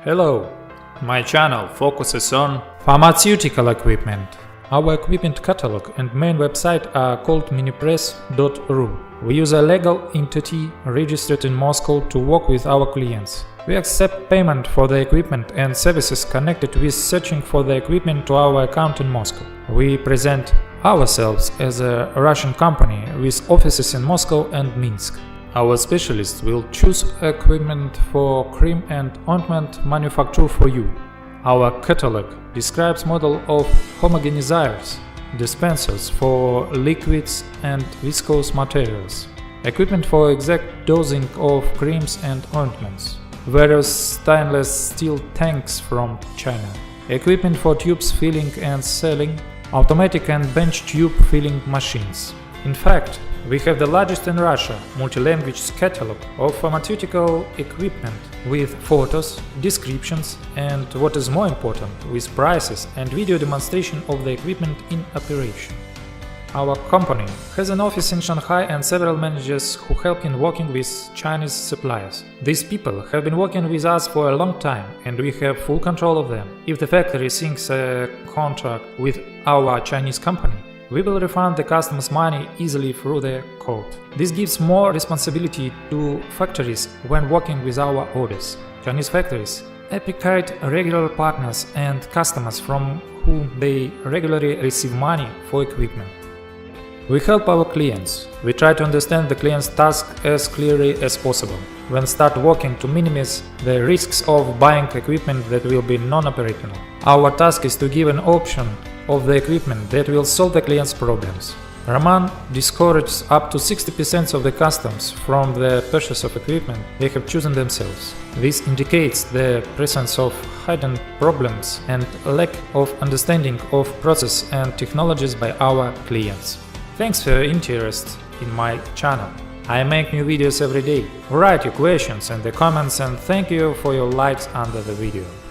Hello, my channel focuses on pharmaceutical equipment. Our equipment catalog and main website are called Minipress.ru. We use a legal entity registered in Moscow to work with our clients. We accept payment for the equipment and services connected with searching for the equipment to our account in Moscow. We present ourselves as a Russian company with offices in Moscow and Minsk. Our specialists will choose equipment for cream and ointment manufacture for you. Our catalog describes model of homogenizers, dispensers for liquids and viscose materials, equipment for exact dosing of creams and ointments, various stainless steel tanks from China, equipment for tubes filling and selling, automatic and bench tube filling machines. In fact, we have the largest in Russia multi-language catalog of pharmaceutical equipment with photos, descriptions and, what is more important, with prices and video demonstration of the equipment in operation. Our company has an office in Shanghai and several managers who help in working with Chinese suppliers. These people have been working with us for a long time and we have full control of them. If the factory signs a contract with our Chinese company, we will refund the customer's money easily through the code. This gives more responsibility to factories when working with our orders. Chinese factories appreciate regular partners and customers from whom they regularly receive money for equipment. We help our clients. We try to understand the client's task as clearly as possible. When start working to minimize the risks of buying equipment that will be non-operational. Our task is to give an option of the equipment that will solve the client's problems. Roman discourages up to 60% of the customers from the purchase of equipment they have chosen themselves. This indicates the presence of hidden problems and lack of understanding of process and technologies by our clients. Thanks for your interest in my channel. I make new videos every day. Write your questions in the comments and thank you for your likes under the video.